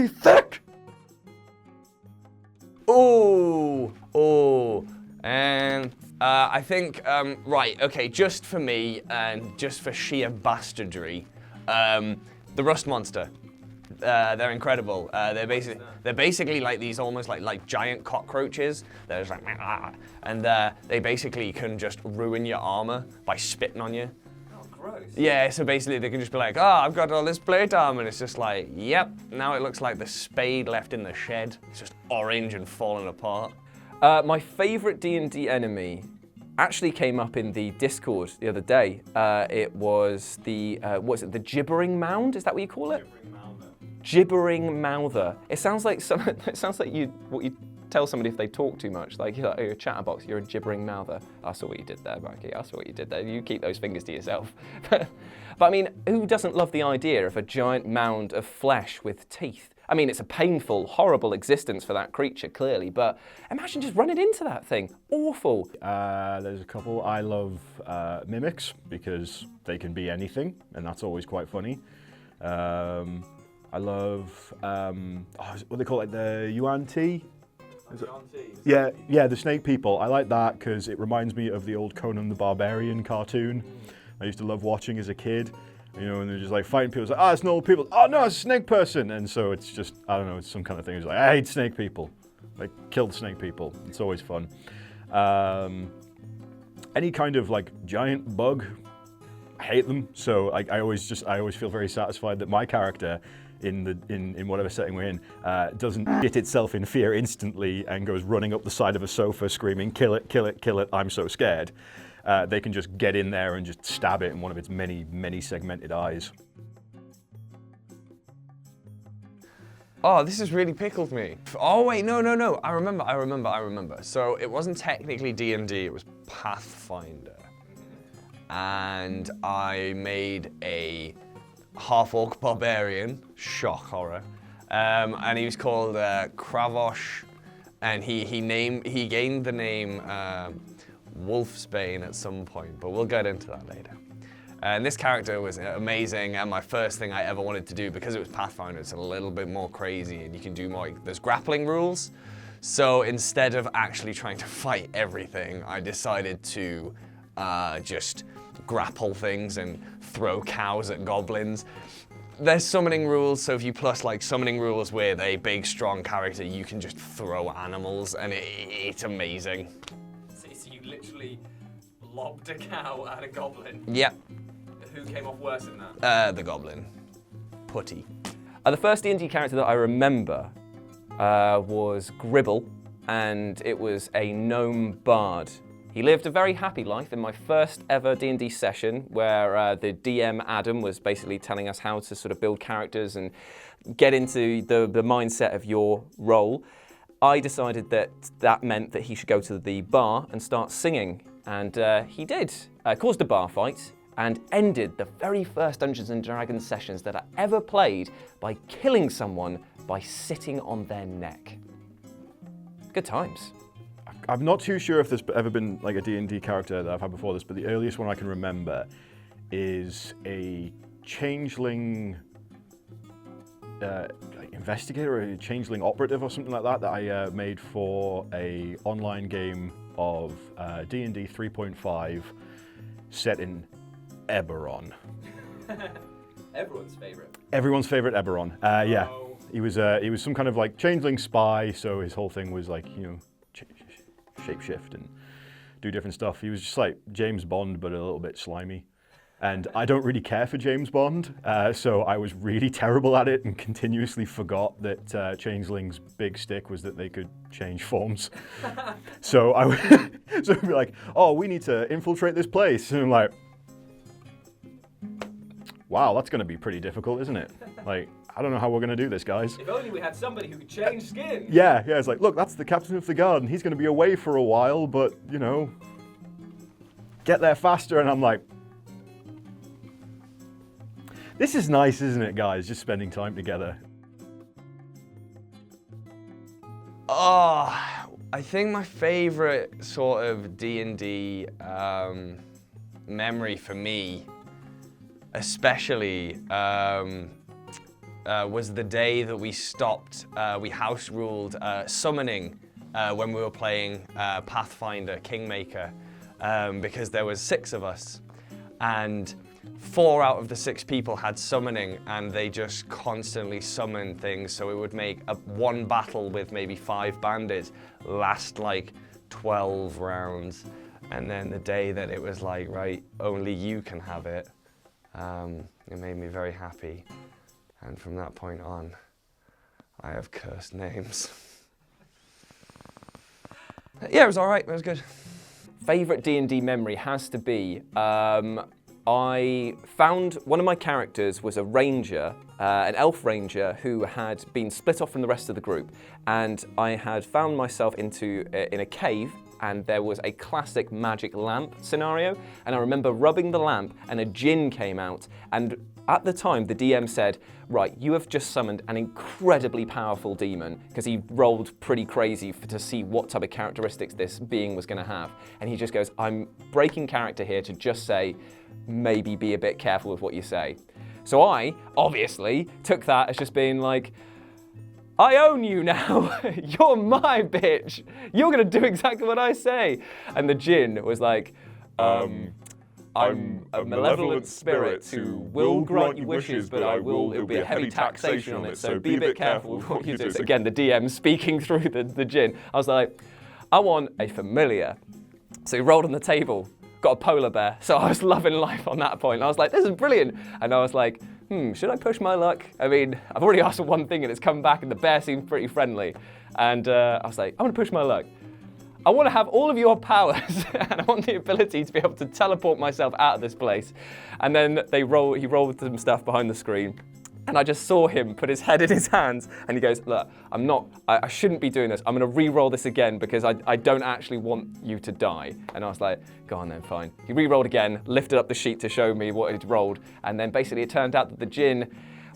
be thick. And I think, right, okay, just for me and just for sheer bastardry, the rust monster. They're incredible. They're basically like these almost like giant cockroaches. They're just like, and they basically can just ruin your armor by spitting on you. Oh, gross. Yeah, so basically they can just be like, I've got all this plate armor, and it's just like, yep, now it looks like the spade left in the shed. It's just orange and falling apart. My favorite D&D enemy actually came up in the Discord the other day. It was the, the gibbering mound? Is that what you call it? Gibbering mouther. It sounds like what you tell somebody if they talk too much. Like, you're a chatterbox, you're a gibbering mouther. I saw what you did there, Mikey. I saw what you did there. You keep those fingers to yourself. But I mean, who doesn't love the idea of a giant mound of flesh with teeth? I mean, it's a painful, horrible existence for that creature, clearly, but imagine just running into that thing. Awful. There's a couple. I love mimics because they can be anything, and that's always quite funny. I love, what they call it, the Yuan Ti? Yeah, the snake people. I like that because it reminds me of the old Conan the Barbarian cartoon I used to love watching as a kid. You know, and they're just like fighting people. It's like, it's normal people. Oh no, it's a snake person. And so it's just, I don't know, it's some kind of thing. It's like, I hate snake people. Like, kill the snake people. It's always fun. Any kind of like giant bug, I hate them. So I always feel very satisfied that my character in whatever setting we're in doesn't get itself in fear instantly and goes running up the side of a sofa screaming, kill it, kill it, kill it, I'm so scared. They can just get in there and just stab it in one of its many, many segmented eyes. Oh, this has really pickled me. Oh wait, no. I remember. So it wasn't technically D&D, it was Pathfinder. And I made a half-orc barbarian, shock horror. And he was called Kravosh, and he gained the name Wolfsbane at some point, but we'll get into that later. And this character was amazing, and my first thing I ever wanted to do, because it was Pathfinder, it's a little bit more crazy, and you can do more, there's grappling rules. So instead of actually trying to fight everything, I decided to just grapple things and throw cows at goblins. There's summoning rules, so if you plus like summoning rules with a big, strong character, you can just throw animals, and it's amazing. So you literally lobbed a cow at a goblin? Yep. Who came off worse than that? The goblin. Putty. The first D&D character that I remember was Gribble, and it was a gnome bard. He lived a very happy life in my first ever D&D session, where the DM Adam was basically telling us how to sort of build characters and get into the mindset of your role. I decided that meant that he should go to the bar and start singing, and he did. Caused a bar fight and ended the very first Dungeons & Dragons sessions that I ever played by killing someone by sitting on their neck. Good times. I'm not too sure if there's ever been like a D&D character that I've had before this, but the earliest one I can remember is a changeling investigator or a changeling operative or something like that I made for a online game of D&D 3.5 set in Eberron. Everyone's favorite Eberron. Yeah, he was some kind of like changeling spy, so his whole thing was like, you know, shapeshift and do different stuff. He was just like James Bond, but a little bit slimy. And I don't really care for James Bond, so I was really terrible at it and continuously forgot that Changeling's big stick was that they could change forms. So I would be like, oh, we need to infiltrate this place. And I'm like, wow, that's going to be pretty difficult, isn't it? Like, I don't know how we're going to do this, guys. If only we had somebody who could change skin. Yeah, it's like, look, that's the captain of the guard, and he's going to be away for a while, but, you know, get there faster. And I'm like, this is nice, isn't it, guys? Just spending time together. Oh, I think my favorite sort of D&D memory for me, especially, was the day that we stopped, we house ruled summoning when we were playing Pathfinder Kingmaker, because there was 6 of us, and 4 out of the 6 people had summoning, and they just constantly summoned things, so it would make one battle with maybe 5 bandits last like 12 rounds. And then the day that it was like, right, only you can have it, it made me very happy. And from that point on, I have cursed names. Yeah, it was all right, it was good. Favourite D&D memory has to be, I found one of my characters was a ranger, an elf ranger who had been split off from the rest of the group, and I had found myself in a cave, and there was a classic magic lamp scenario, and I remember rubbing the lamp and a djinn came out, and at the time the DM said, right, you have just summoned an incredibly powerful demon, because he rolled pretty crazy to see what type of characteristics this being was going to have, and he just goes, I'm breaking character here to just say, maybe be a bit careful with what you say. So I, obviously, took that as just being like, I own you now, you're my bitch, you're gonna do exactly what I say. And the djinn was like, I'm a malevolent spirit who will grant you wishes, but it'll be a heavy taxation on it, so be a bit careful with what you do. So again, the DM speaking through the djinn. I was like, I want a familiar. So he rolled on the table, got a polar bear, so I was loving life on that point. I was like, this is brilliant. And I was like, should I push my luck? I mean, I've already asked for one thing and it's come back and the bear seems pretty friendly. And I was like, I'm gonna push my luck. I want to have all of your powers and I want the ability to be able to teleport myself out of this place. And then he rolled some stuff behind the screen. And I just saw him put his head in his hands and he goes, look, I shouldn't be doing this. I'm gonna re-roll this again because I don't actually want you to die. And I was like, go on then, fine. He re-rolled again, lifted up the sheet to show me what he'd rolled. And then basically it turned out that the djinn,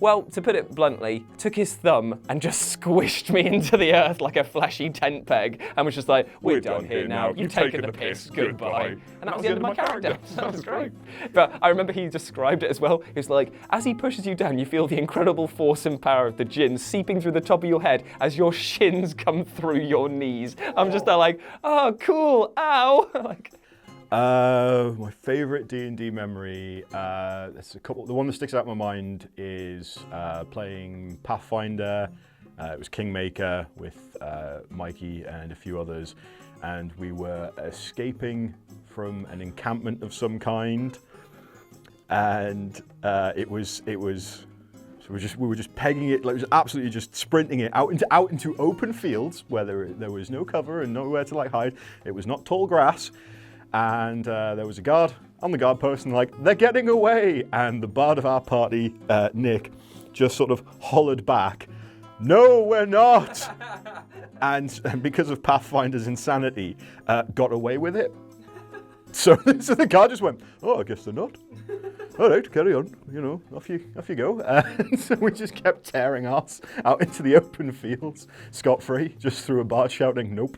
well, to put it bluntly, took his thumb and just squished me into the earth like a flashy tent peg and was just like, we're done here now, you've taken the piss, goodbye. And that was the end of my character. That was great. But I remember he described it as well. He was like, as he pushes you down, you feel the incredible force and power of the djinn seeping through the top of your head as your shins come through your knees. I'm just there like, oh, cool, ow. Like, my favourite D&D memory, there's a couple. The one that sticks out in my mind is playing Pathfinder. It was Kingmaker with Mikey and a few others, and we were escaping from an encampment of some kind, and we were just pegging it, like it was absolutely just sprinting it out into open fields where there was no cover and nowhere to like hide. It was not tall grass. And there was a guard on the guard post and like, they're getting away. And the bard of our party, Nick, just sort of hollered back, no, we're not. and because of Pathfinder's insanity, got away with it. So the guard just went, oh, I guess they're not. All right, carry on, off you go. And so we just kept tearing us out into the open fields, scot-free, just through a bard shouting, nope.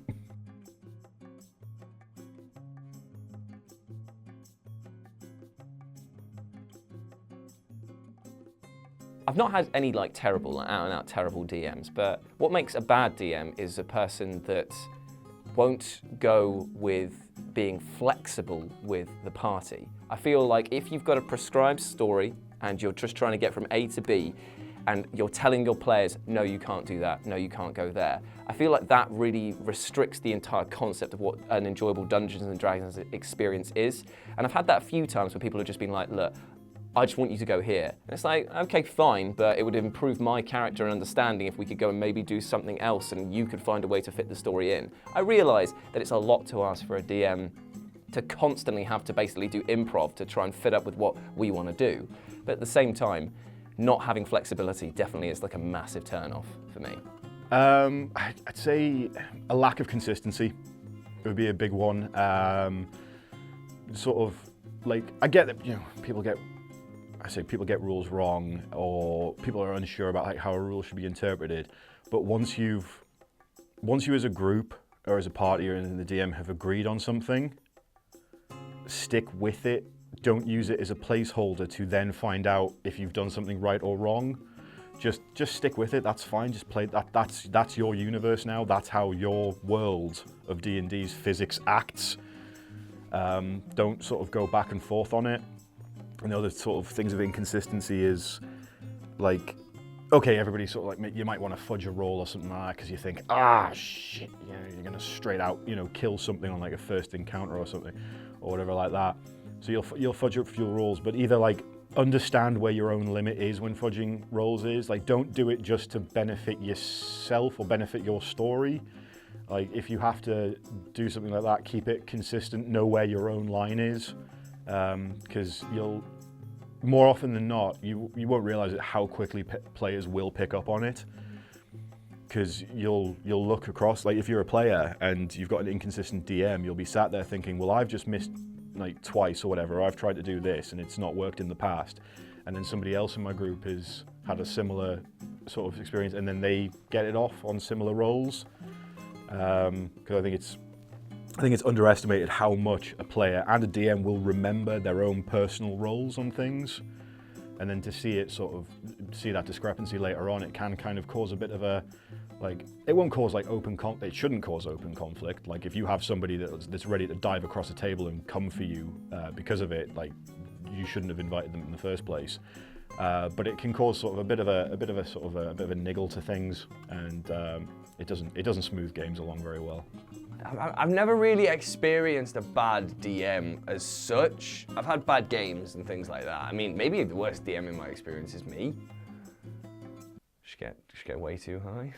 I've not had any like terrible, out and out terrible DMs, but what makes a bad DM is a person that won't go with being flexible with the party. I feel like if you've got a prescribed story and you're just trying to get from A to B and you're telling your players, no, you can't do that, no, you can't go there, I feel like that really restricts the entire concept of what an enjoyable Dungeons and Dragons experience is. And I've had that a few times where people have just been like, look, I just want you to go here. And it's like, okay, fine, but it would improve my character and understanding if we could go and maybe do something else and you could find a way to fit the story in. I realise that it's a lot to ask for a DM to constantly have to basically do improv to try and fit up with what we want to do. But at the same time, not having flexibility definitely is like a massive turn-off for me. I'd say a lack of consistency would be a big one. Sort of like, I get that, people get rules wrong or people are unsure about like how a rule should be interpreted. But once you as a group or as a party or the DM have agreed on something, stick with it. Don't use it as a placeholder to then find out if you've done something right or wrong. just stick with it. That's fine. Just play that. That's your universe now. That's how your world of D&D's physics acts. Don't sort of go back and forth on it. And the other sort of things of inconsistency is like, okay, everybody sort of like, you might want to fudge a roll or something like that because you think, shit, you know, you're gonna straight out, you know, kill something on like a first encounter or something, or whatever like that. So you'll fudge up your rolls, but either like understand where your own limit is when fudging rolls is. Like, don't do it just to benefit yourself or benefit your story. Like, if you have to do something like that, keep it consistent. Know where your own line is, because you'll, more often than not, you won't realize it how quickly players will pick up on it. Because you'll look across, like if you're a player and you've got an inconsistent DM, you'll be sat there thinking, well, I've just missed like twice or whatever. I've tried to do this and it's not worked in the past. And then somebody else in my group has had a similar sort of experience, and then they get it off on similar rolls. Because I think it's underestimated how much a player and a DM will remember their own personal roles on things, and then to see it sort of see that discrepancy later on, it can kind of cause a bit of a, like, it won't cause like it shouldn't cause open conflict. Like if you have somebody that's ready to dive across a table and come for you because of it, like you shouldn't have invited them in the first place. But it can cause sort of a bit of a niggle to things, and it doesn't smooth games along very well. I've never really experienced a bad DM as such. I've had bad games and things like that. I mean, maybe the worst DM in my experience is me. Just get way too high.